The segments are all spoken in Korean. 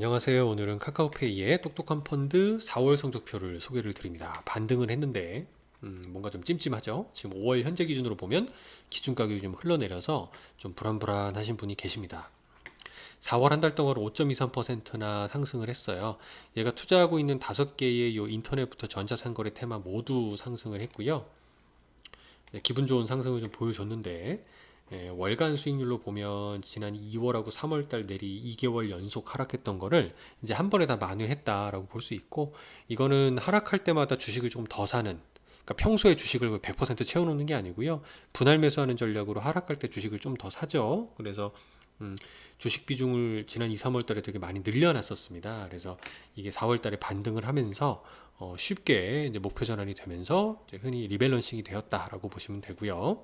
안녕하세요. 오늘은 카카오페이의 똑똑한 펀드 4월 성적표를 소개를 드립니다. 반등을 했는데 뭔가 좀 찜찜하죠. 지금 5월 현재 기준으로 보면 기준 가격이 좀 흘러내려서 좀 불안불안하신 분이 계십니다. 4월 한 달 동안 5.23%나 상승을 했어요. 얘가 투자하고 있는 5개의 요 인터넷부터 전자상거래 테마 모두 상승을 했고요. 네, 기분 좋은 상승을 좀 보여줬는데 월간 수익률로 보면 지난 2월하고 3월달 내리 2개월 연속 하락했던 거를 이제 한 번에 다 만회했다라고 볼 수 있고, 이거는 하락할 때마다 주식을 조금 더 사는, 그러니까 평소에 주식을 100% 채워놓는 게 아니고요, 분할 매수하는 전략으로 하락할 때 주식을 좀 더 사죠. 그래서 음, 주식 비중을 지난 2, 3월 달에 되게 많이 늘려놨었습니다. 그래서 이게 4월 달에 반등을 하면서 쉽게 이제 목표 전환이 되면서 이제 흔히 리밸런싱이 되었다라고 보시면 되고요.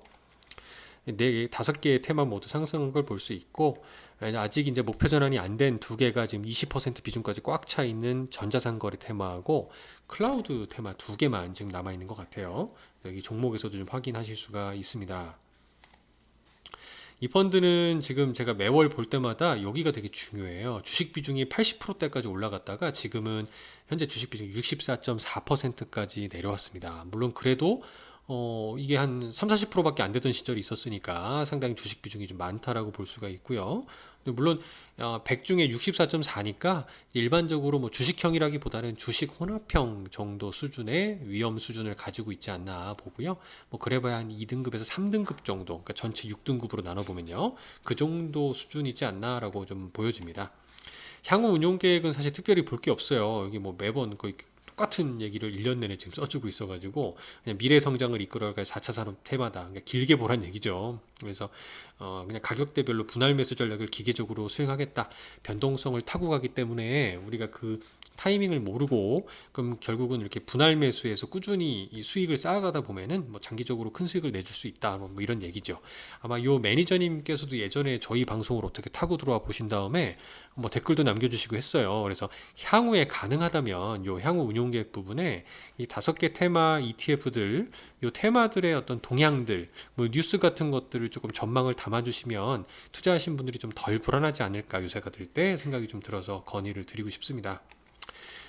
네, 5개의 테마 모두 상승한 걸 볼 수 있고, 아직 이제 목표 전환이 안 된 2개가 지금 20% 비중까지 꽉 차 있는 전자상거래 테마하고 클라우드 테마 2개만 지금 남아 있는 것 같아요. 여기 종목에서도 좀 확인하실 수가 있습니다. 이 펀드는 지금 제가 매월 볼 때마다 여기가 되게 중요해요. 주식 비중이 80%대까지 올라갔다가 지금은 현재 주식 비중이 64.4%까지 내려왔습니다. 물론 그래도 이게 한 3, 40%밖에 안 되던 시절이 있었으니까 상당히 주식 비중이 좀 많다라고 볼 수가 있고요. 물론 100 중에 64.4니까 일반적으로 뭐 주식형이라기보다는 주식 혼합형 정도 수준의 위험 수준을 가지고 있지 않나 보고요. 뭐 그래봐야 한 2등급에서 3등급 정도, 그러니까 전체 6등급으로 나눠보면요, 그 정도 수준이지 않나라고 좀 보여집니다. 향후 운용 계획은 사실 특별히 볼 게 없어요. 여기 뭐 매번 거의 똑같은 얘기를 1년 내내 지금 써주고 있어가지고 그냥 미래 성장을 이끌어갈 4차 산업 테마다, 그러니까 길게 보란 얘기죠. 그래서 그냥 가격대별로 분할 매수 전략을 기계적으로 수행하겠다. 변동성을 타고 가기 때문에 우리가 그 타이밍을 모르고 그럼 결국은 이렇게 분할 매수에서 꾸준히 이 수익을 쌓아가다 보면은 뭐 장기적으로 큰 수익을 내줄 수 있다, 뭐 이런 얘기죠. 아마 요 매니저님께서도 예전에 저희 방송을 어떻게 타고 들어와 보신 다음에 뭐 댓글도 남겨주시고 했어요. 그래서 향후에 가능하다면 요 향후 운용 계획 부분에 이 5개 테마 ETF들, 요 테마들의 어떤 동향들, 뭐 뉴스 같은 것들을 조금 전망을 담아주시면 투자하신 분들이 좀 덜 불안하지 않을까, 요새가 될 때 생각이 좀 들어서 건의를 드리고 싶습니다.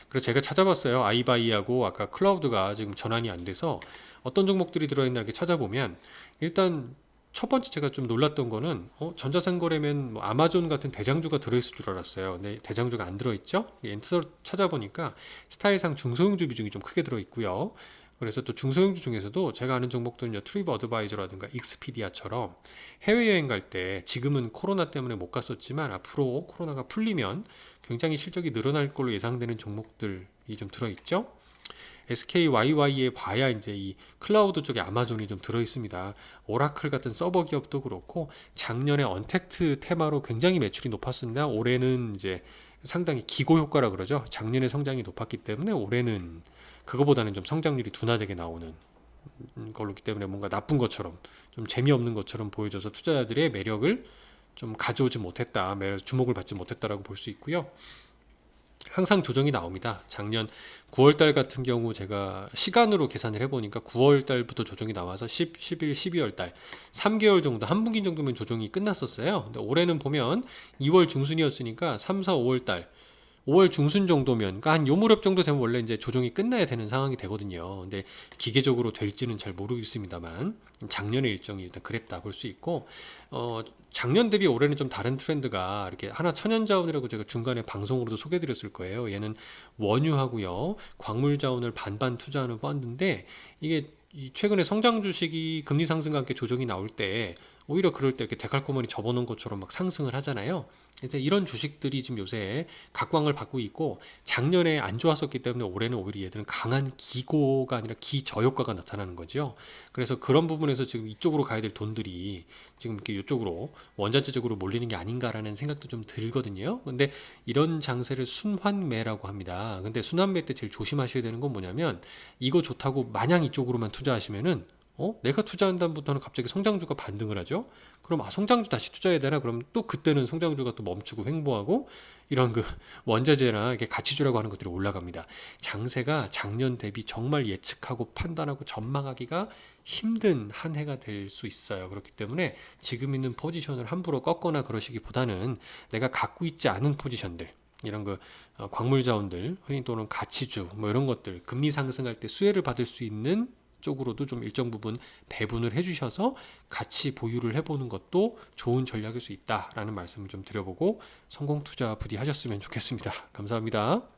그래서 제가 찾아봤어요. 아이바이하고 아까 클라우드가 지금 전환이 안 돼서 어떤 종목들이 들어있나 이렇게 찾아보면, 일단 첫 번째 제가 좀 놀랐던 거는 전자상거래면 뭐 아마존 같은 대장주가 들어있을 줄 알았어요. 근데 대장주가 안 들어있죠. 엔터서 찾아보니까 스타일상 중소형주 비중이 좀 크게 들어있고요. 그래서 또 중소형주 중에서도 제가 아는 종목들은요, 트립 어드바이저라든가 익스피디아처럼 해외여행 갈 때, 지금은 코로나 때문에 못 갔었지만 앞으로 코로나가 풀리면 굉장히 실적이 늘어날 걸로 예상되는 종목들이 좀 들어있죠. SKYY에 봐야 이제 이 클라우드 쪽에 아마존이 좀 들어 있습니다. 오라클 같은 서버 기업도 그렇고, 작년에 언택트 테마로 굉장히 매출이 높았습니다. 올해는 이제 상당히 기고 효과라 그러죠. 작년에 성장이 높았기 때문에 올해는 그거보다는 좀 성장률이 둔화되게 나오는 걸로기 때문에 뭔가 나쁜 것처럼, 좀 재미없는 것처럼 보여져서 투자자들의 매력을 좀 가져오지 못했다, 주목을 받지 못했다라고 볼 수 있고요. 항상 조정이 나옵니다. 작년 9월달 같은 경우 제가 시간으로 계산을 해보니까 9월달부터 조정이 나와서 10, 11, 12월달 3개월 정도, 한 분기 정도면 조정이 끝났었어요. 근데 올해는 보면 2월 중순이었으니까 3, 4, 5월달 5월 중순 정도면, 그러니까 한 요 무렵 정도 되면 원래 이제 조정이 끝나야 되는 상황이 되거든요. 근데 기계적으로 될지는 잘 모르겠습니다만 작년의 일정이 일단 그랬다 볼 수 있고, 작년 대비 올해는 좀 다른 트렌드가, 이렇게 하나 천연자원이라고 제가 중간에 방송으로도 소개드렸을 거예요. 얘는 원유하고요, 광물 자원을 반반 투자하는 펀드인데, 이게 최근에 성장 주식이 금리 상승과 함께 조정이 나올 때 오히려 그럴 때 이렇게 데칼코마니 접어놓은 것처럼 막 상승을 하잖아요. 그래서 이런 주식들이 지금 요새 각광을 받고 있고, 작년에 안 좋았었기 때문에 올해는 오히려 얘들은 강한 기고가 아니라 기저효과가 나타나는 거죠. 그래서 그런 부분에서 지금 이쪽으로 가야 될 돈들이 지금 이렇게 이쪽으로 원자재 쪽으로 몰리는 게 아닌가라는 생각도 좀 들거든요. 근데 이런 장세를 순환매라고 합니다. 근데 순환매 때 제일 조심하셔야 되는 건 뭐냐면, 이거 좋다고 마냥 이쪽으로만 투자하시면은 내가 투자한 다음부터는 갑자기 성장주가 반등을 하죠. 그럼 성장주 다시 투자해야 되나? 그럼 또 그때는 성장주가 또 멈추고 횡보하고, 이런 그 원자재나 이렇게 가치주라고 하는 것들이 올라갑니다. 장세가 작년 대비 정말 예측하고 판단하고 전망하기가 힘든 한 해가 될 수 있어요. 그렇기 때문에 지금 있는 포지션을 함부로 꺾거나 그러시기보다는 내가 갖고 있지 않은 포지션들, 이런 광물 자원들, 흔히 또는 가치주 뭐 이런 것들 금리 상승할 때 수혜를 받을 수 있는 쪽으로도 좀 일정 부분 배분을 해주셔서 같이 보유를 해보는 것도 좋은 전략일 수 있다라는 말씀을 좀 드려보고 성공 투자 부디 하셨으면 좋겠습니다. 감사합니다.